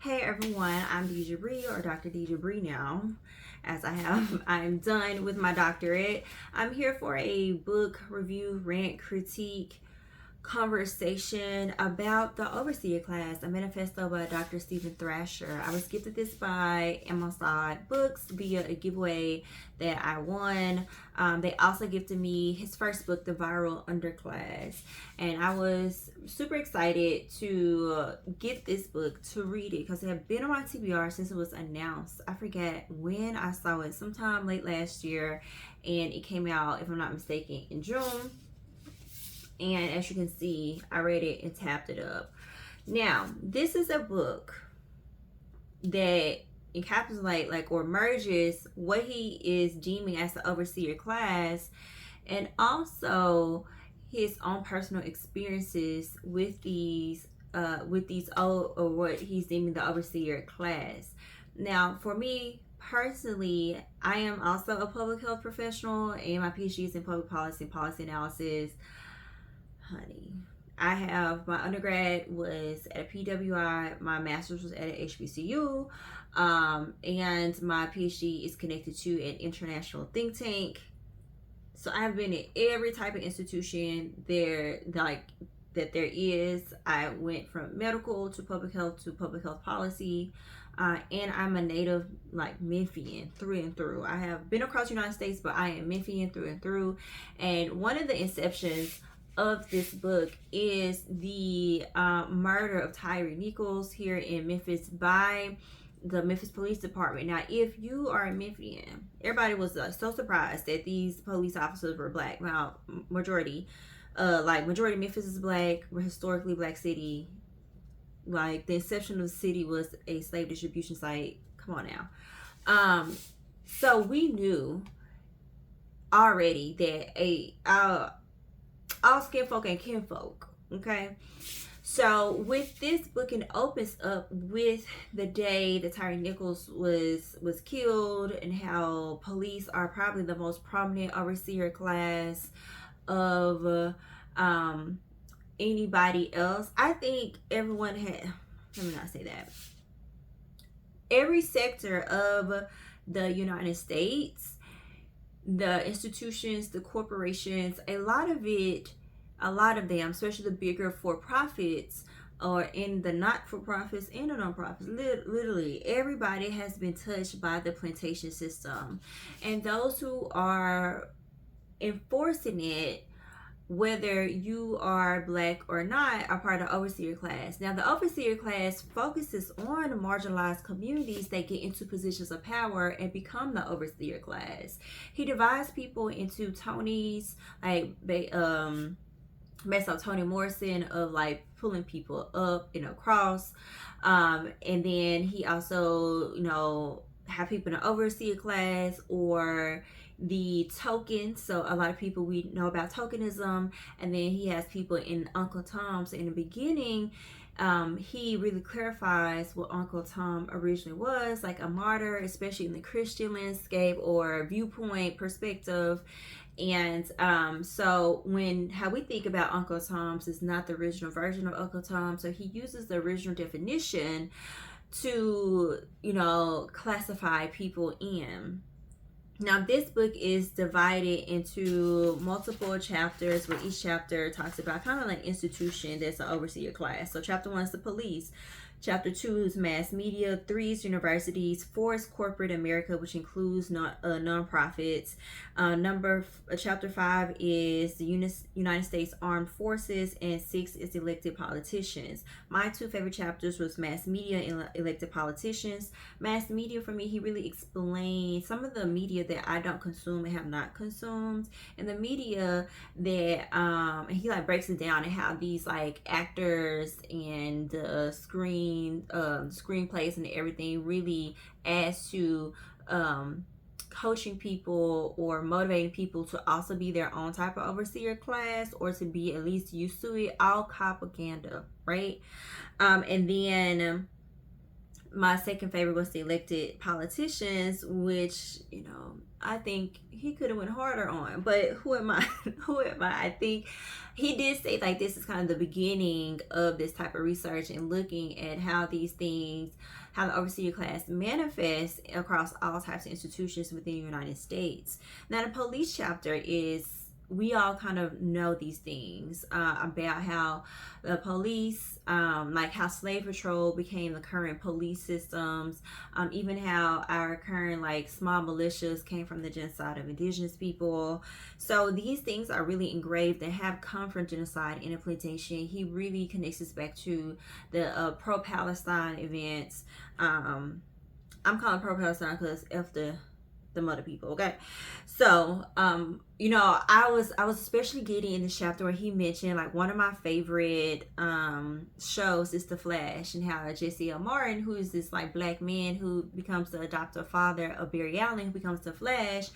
Hey everyone, I'm desiabri or Dr. desiabri now, as I'm done with my doctorate. I'm here for a book review, rant, critique, conversation about the Overseer class, a manifesto by Dr. Steven Thrasher. I was gifted this by Amazon Books via a giveaway that I won. They also gifted me his first book, The Viral Underclass, and I was super excited to get this book to read it because it had been on my TBR since it was announced. I forget when I saw it, sometime late last year, and it came out, if I'm not mistaken, in June. And as you can see, I read it and tapped it up. Now, this is a book that encapsulates or merges what he is deeming as the overseer class and also his own personal experiences with these or what he's deeming the overseer class. Now, for me personally, I am also a public health professional and my PhD is in public policy and policy analysis. Honey, I have my undergrad was at a PWI, my master's was at a HBCU, and my PhD is connected to an international think tank. So I have been in every type of institution there that there is. I went from medical to public health policy. And I'm a native Memphian through and through. I have been across the United States, but I am Memphian through and through. And one of the inceptions of this book is the murder of Tyre Nichols here in Memphis by the Memphis Police Department. Now, if you are a Memphian, everybody was so surprised that these police officers were black. Now, majority of Memphis is black. We're a historically black city. Like, the inception of the city was a slave distribution site. Come on now. So we knew already that all skin folk and kinfolk, okay? So with this book, it opens up with the day that Tyre Nichols was killed and how police are probably the most prominent overseer class of anybody else. I think everyone had, let me not say that. Every sector of the United States, the institutions, the corporations, a lot of them, especially the bigger for-profits or in the not-for-profits and the non-profits, literally everybody has been touched by the plantation system. And those who are enforcing it, whether you are black or not, are part of the overseer class. Now, the overseer class focuses on marginalized communities that get into positions of power and become the overseer class. He divides people into Tony's, based on Toni Morrison, of pulling people up and across. And then he also, have people in the overseer class or the token. So a lot of people, we know about tokenism. And then he has people in Uncle Tom. So in the beginning, he really clarifies what Uncle Tom originally was, like a martyr, especially in the Christian landscape or viewpoint perspective. And so how we think about Uncle Tom's is not the original version of Uncle Tom. So he uses the original definition to, classify people in. Now, this book is divided into multiple chapters, where each chapter talks about kind of like institution that's an overseer class. So chapter 1 is the police. Chapter 2 is mass media. 3 is universities. 4 is corporate America, which includes nonprofits. Chapter 5 is the United States Armed Forces, and 6 is elected politicians. My two favorite chapters was mass media and elected politicians. Mass media, for me, he really explained some of the media that I don't consume and have not consumed, and the media that and he breaks it down and how these actors and screenplays and everything really adds to coaching people or motivating people to also be their own type of overseer class, or to be at least used to it. All propaganda, right? And then my second favorite was the elected politicians, which, you know, I think he could have went harder on. But who am I? Who am I? I think he did say like this is kind of the beginning of this type of research and looking at how these things, how the overseer class manifests across all types of institutions within the United States. Now, the police chapter is, we all kind of know these things about how the police, like how slave patrol became the current police systems, even how our current like small militias came from the genocide of indigenous people. So these things are really engraved and have come from genocide and implementation. He really connects us back to the pro-Palestine events. I'm calling pro-Palestine because after the mother people, okay? So you know, I was especially getting in the chapter where he mentioned like one of my favorite shows is The Flash, and how Jesse L. Martin, who is this like black man who becomes the adoptive father of Barry Allen, who becomes the Flash.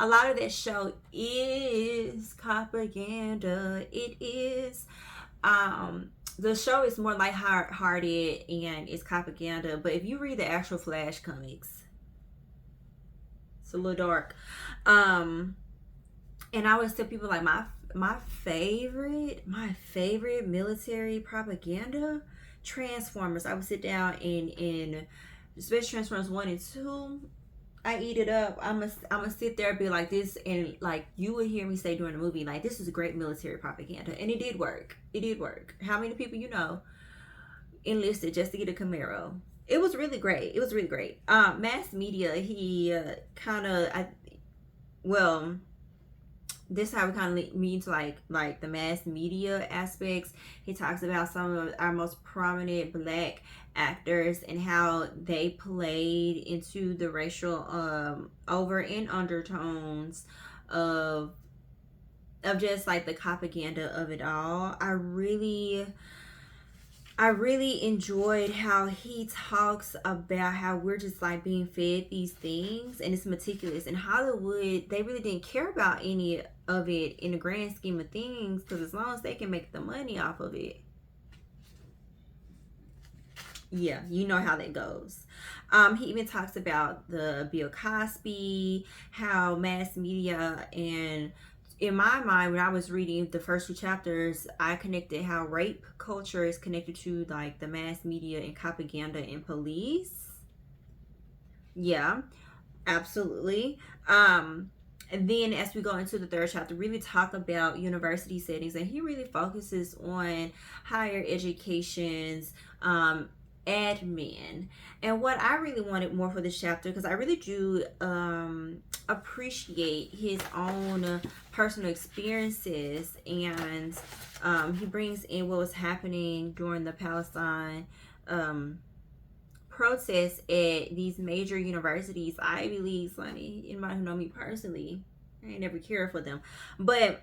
A lot of that show is propaganda. It is the show is more lighthearted and it's propaganda, but if you read the actual Flash comics, it's a little dark. And I always tell people like my favorite military propaganda, Transformers. I would sit down and especially Transformers 1 and 2. I eat it up. I'm gonna sit there and be like this, and like you would hear me say during the movie, like, this is great military propaganda, and it did work. It did work. How many people you know enlisted just to get a Camaro? It was really great. It was really great. Mass media, he kind of, well, this is how we kind of mean to like the mass media aspects. He talks about some of our most prominent black actors and how they played into the racial over and undertones of just like the propaganda of it all. I really enjoyed how he talks about how we're just like being fed these things, and it's meticulous. In Hollywood, they really didn't care about any of it in the grand scheme of things, because as long as they can make the money off of it, yeah, you know how that goes. He even talks about the Bill Cosby, how mass media, and in my mind, when I was reading the first 2 chapters, I connected how rape culture is connected to like the mass media and propaganda and police. Yeah, absolutely. And then as we go into the 3rd chapter, really talk about university settings, and he really focuses on higher education's admin. And what I really wanted more for this chapter, because I really do appreciate his own personal experiences, and he brings in what was happening during the Palestine protests at these major universities, Ivy Leagues. Honey, anybody who know me personally, I ain't never cared for them, but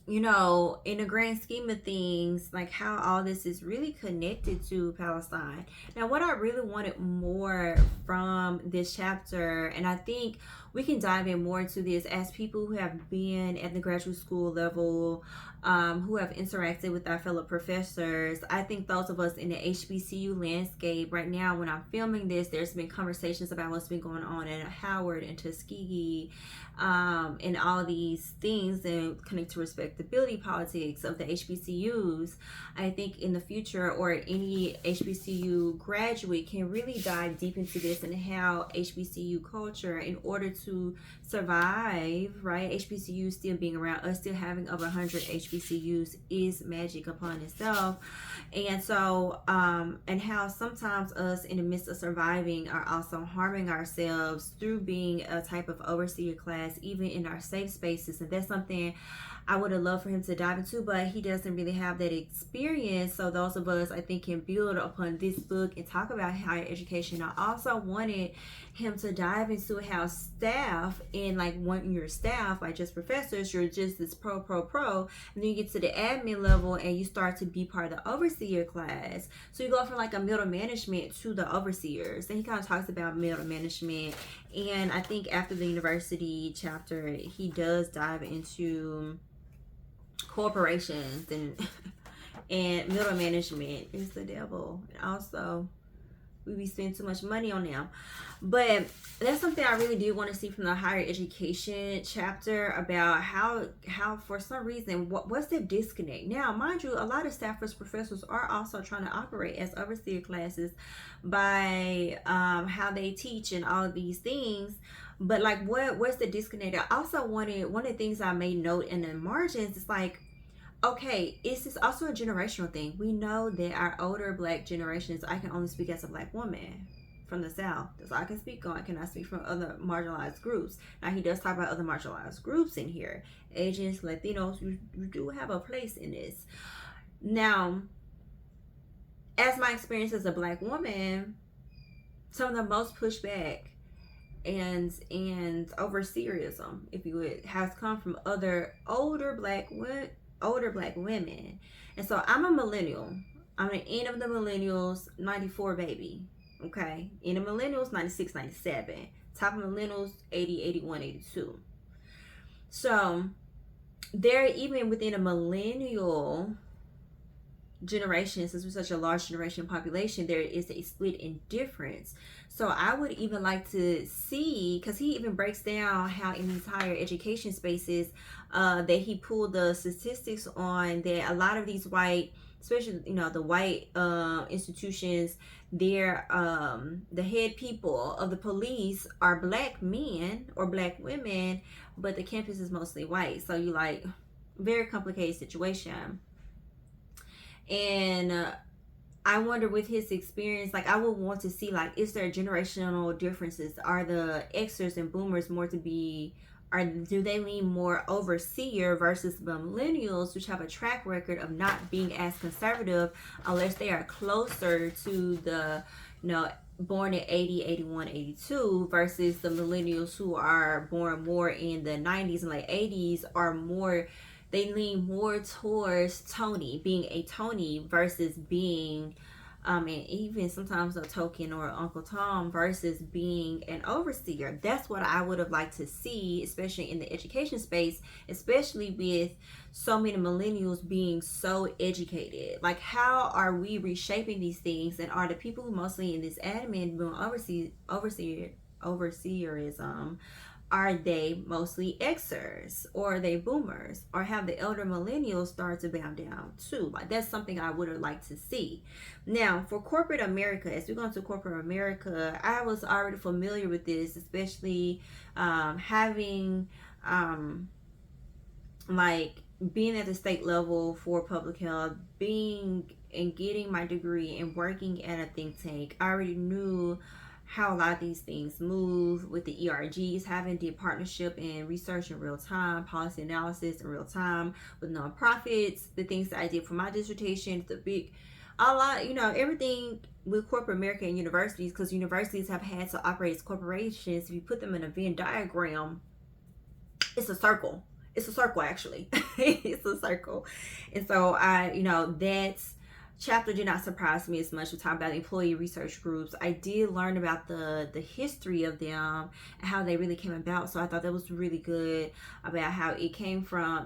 you know, in the grand scheme of things, like how all this is really connected to Palestine. Now, what I really wanted more from this chapter, and I think we can dive in more into this as people who have been at the graduate school level, who have interacted with our fellow professors. I think those of us in the HBCU landscape right now, when I'm filming this, there's been conversations about what's been going on at Howard and Tuskegee, and all these things and connect to respectability politics of the HBCUs. I think in the future, or any HBCU graduate can really dive deep into this and how HBCU culture, in order to survive, right? HBCUs still being around, us still having over 100 HBCUs is magic upon itself. And so, and how sometimes us in the midst of surviving are also harming ourselves through being a type of overseer class, even in our safe spaces. And that's something I would have loved for him to dive into, but he doesn't really have that experience. So those of us, I think, can build upon this book and talk about higher education. I also wanted him to dive into how staff, and like when you're staff, like just professors, you're just this pro, and then you get to the admin level and you start to be part of the overseer class. So you go from like a middle management to the overseers. And he kind of talks about middle management, and I think after the university chapter, he does dive into corporations and and middle management is the devil. And also, we be spending too much money on them. But that's something I really do want to see from the higher education chapter, about how for some reason, what's the disconnect. Now, mind you, a lot of staffers, professors are also trying to operate as overseer classes by how they teach and all of these things. But like, what's the disconnect? I also wanted, one of the things I made note in the margins is like, okay, it's just also a generational thing. We know that our older Black generations, I can only speak as a Black woman from the South. That's all I can speak on. I cannot speak from other marginalized groups. Now, he does talk about other marginalized groups in here. Asians, Latinos, you do have a place in this. Now, as my experience as a Black woman, some of the most pushback and overseerism, if you would, has come from other older Black women. And so I'm a millennial. I'm the end of the millennials, 94 baby. Okay, in the millennials, 96, 97. Top of millennials, 80, 81, 82. So there, even within a millennial generation, since we're such a large generation population, there is a split in difference. So I would even like to see, because he even breaks down how in these higher education spaces that he pulled the statistics on, that a lot of these white, especially the white institutions, their the head people of the police are Black men or Black women, but the campus is mostly white. So you like, very complicated situation. And I wonder, with his experience, like, I would want to see, like, is there generational differences? Are the Xers and Boomers more to be, or do they lean more overseer versus the millennials, which have a track record of not being as conservative unless they are closer to the, born in 80, 81, 82, versus the millennials who are born more in the 90s and late 80s are more, they lean more towards Toni, being a Toni versus being, and even sometimes a token or Uncle Tom versus being an overseer. That's what I would have liked to see, especially in the education space, especially with so many millennials being so educated. Like, how are we reshaping these things? And are the people who mostly in this admin doing overseerism, are they mostly Xers, or are they Boomers, or have the elder millennials start to bow down too? Like, that's something I would have liked to see. Now, for corporate America, as we go into corporate America, I was already familiar with this, especially having like being at the state level for public health, being and getting my degree and working at a think tank. I already knew how a lot of these things move with the ERGs, having the partnership and research in real time, policy analysis in real time with nonprofits, the things that I did for my dissertation, everything with corporate America and universities, because universities have had to operate as corporations. If you put them in a Venn diagram, it's a circle. It's a circle, actually. It's a circle. And so that's chapter did not surprise me as much. We talked about employee research groups. I did learn about the history of them and how they really came about. So I thought that was really good, about how it came from,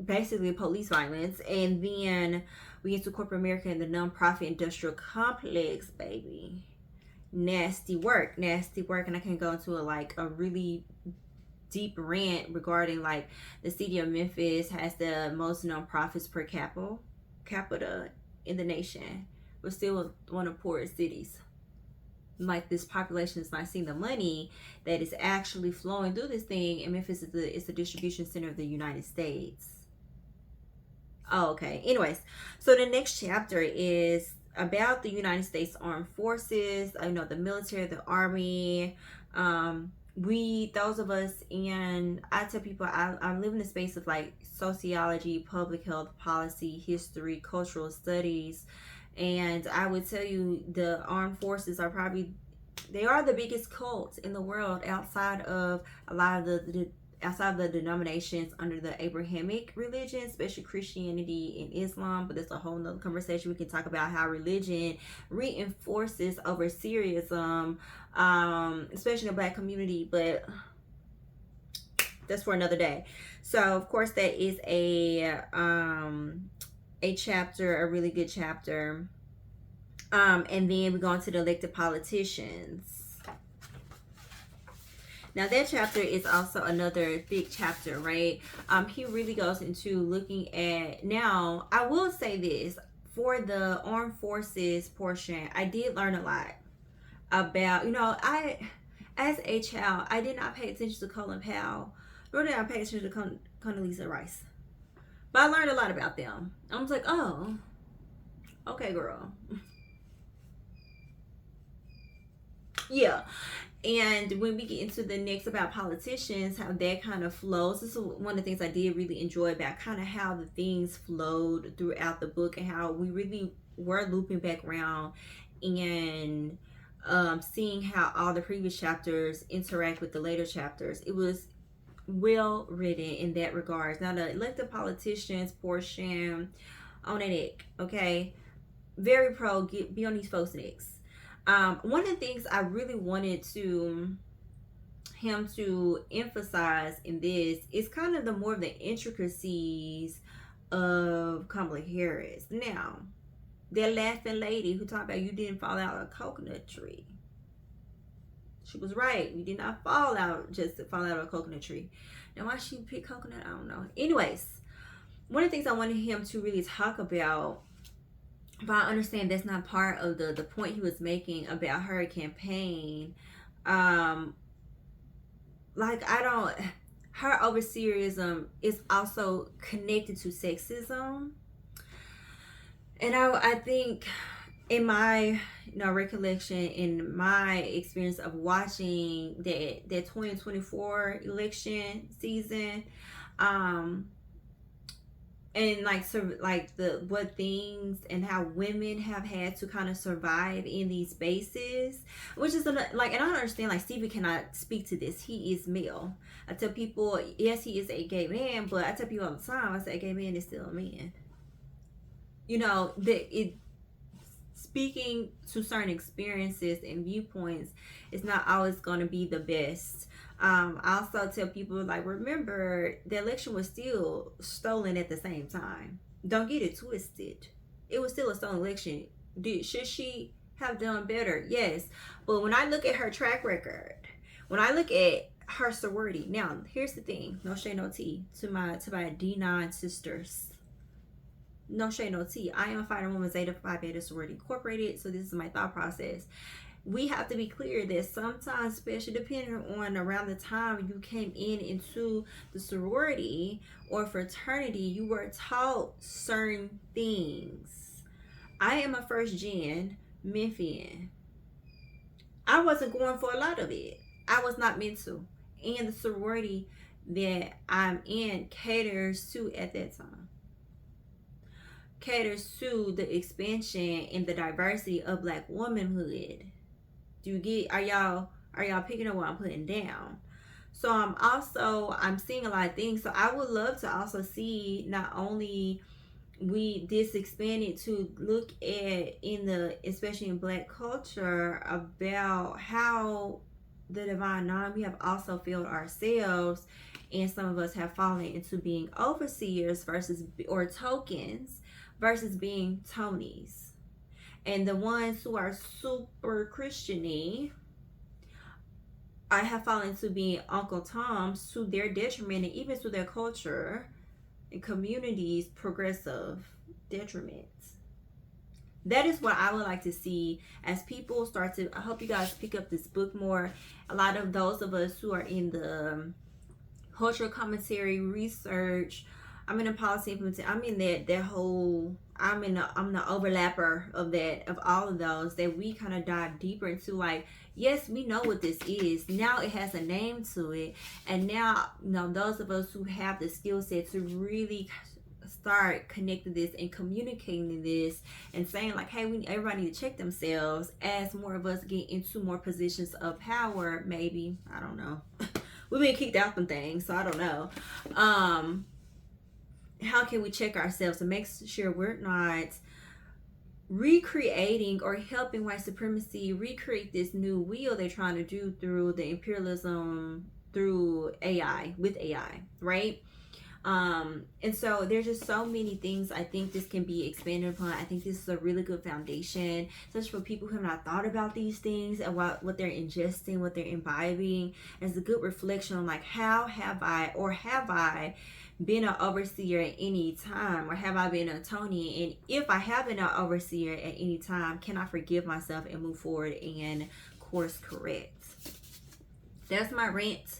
basically police violence. And then we get to corporate America and the nonprofit industrial complex, baby. Nasty work. And I can go into a really deep rant regarding, like, the city of Memphis has the most nonprofits per capita in the nation. We're still one of the poorest cities. Like, this population is not seeing the money that is actually flowing through this thing. And Memphis is the distribution center of the United States. Oh, okay. Anyways, so the next chapter is about the United States Armed Forces. The military, the Army. Those of us, and I tell people I live in the space of like sociology, public health, policy, history, cultural studies, and I would tell you the armed forces are they are the biggest cult in the world outside of a lot of outside of the denominations under the Abrahamic religion, especially Christianity and Islam. But that's a whole nother conversation. We can talk about how religion reinforces overseerism, especially in the Black community, but that's for another day. So of course that is a chapter, a really good chapter. And then we go into the elected politicians. Now that chapter is also another big chapter, right? He really goes into looking at, now I will say this, for the armed forces portion, I did learn a lot about, as a child, I did not pay attention to Colin Powell, nor did I pay attention to Condoleezza Rice. But I learned a lot about them. I was like, oh, okay, girl. Yeah. And when we get into the next about politicians, how that kind of flows, this is one of the things I did really enjoy about kind of how the things flowed throughout the book, and how we really were looping back around and seeing how all the previous chapters interact with the later chapters. It was well written in that regards. Now the elected politicians portion, on that neck, okay? Very pro, be on these folks' necks. One of the things I really wanted him to emphasize in this is kind of the more of the intricacies of Kamala Harris. Now, that laughing lady who talked about you didn't fall out of a coconut tree. She was right. You did not fall out just to fall out of a coconut tree. Now, why she picked coconut, I don't know. Anyways, one of the things I wanted him to really talk about, but I understand that's not part of the point he was making about her campaign. Her overseerism is also connected to sexism. And I think in my recollection, in my experience of watching that 2024 election season, and what things and how women have had to kind of survive in these spaces, which is and I don't understand, Stevie cannot speak to this. He is male. I tell people, yes, he is a gay man, but I tell people all the time, I say a gay man is still a man. Speaking to certain experiences and viewpoints is not always going to be the best. I also tell people, remember, the election was still stolen at the same time. Don't get it twisted. It was still a stolen election. Should she have done better? Yes. But when I look at her track record, when I look at her sorority, now, here's the thing. No shade, no tea to my D9 sisters. No shade, no tea. I am a fighter woman, Zeta Phi Beta Sorority Incorporated, so this is my thought process. We have to be clear that sometimes, especially depending on around the time you came into the sorority or fraternity, you were taught certain things. I am a first gen Memphian. I wasn't going for a lot of it. I was not meant to. And the sorority that I'm in caters to, at that time, caters to the expansion and the diversity of Black womanhood. Are y'all picking up what I'm putting down? So I'm seeing a lot of things. So I would love to also see not only this expanded to look at especially in Black culture, about how the divine nine, we have also filled ourselves, and some of us have fallen into being overseers or tokens versus being Tonys. And the ones who are super Christian-y, I have fallen into being Uncle Toms to their detriment, and even to their culture and communities' progressive detriment. That is what I would like to see as people start to, I hope you guys pick up this book more. A lot of those of us who are in the cultural commentary, research, I'm in a policy implementation, I'm in that whole, I'm the overlapper of that, of all of those, that we kind of dive deeper into, yes, we know what this is. Now it has a name to it. And now, those of us who have the skill set to really start connecting this and communicating this and saying hey, everybody need to check themselves, as more of us get into more positions of power, maybe, I don't know. We've been kicked out from things, so I don't know. How can we check ourselves to make sure we're not recreating or helping white supremacy recreate this new wheel they're trying to do through the imperialism, through AI, with AI, right? And so there's just so many things I think this can be expanded upon. I think this is a really good foundation, especially for people who have not thought about these things and what they're ingesting, what they're imbibing, as a good reflection on like, how have I been an overseer at any time, or have I been a Toni? And if I have been an overseer at any time, can I forgive myself and move forward and course correct? That's my rant,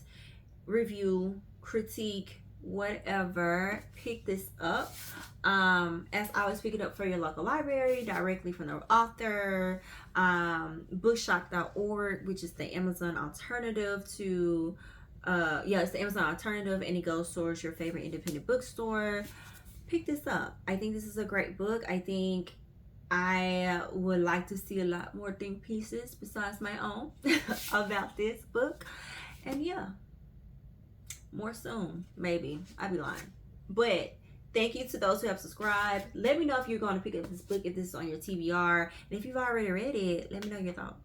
review, critique, whatever. Pick this up as I was picking up for your local library, directly from the author. Bookshop.org, which is the Amazon alternative to it's the Amazon alternative, and it goes towards your favorite independent bookstore. Pick this up. I think this is a great book. I think I would like to see a lot more think pieces besides my own about this book. And yeah, more soon, maybe. I'd be lying. But thank you to those who have subscribed. Let me know if you're going to pick up this book, if this is on your TBR. And if you've already read it, let me know your thoughts.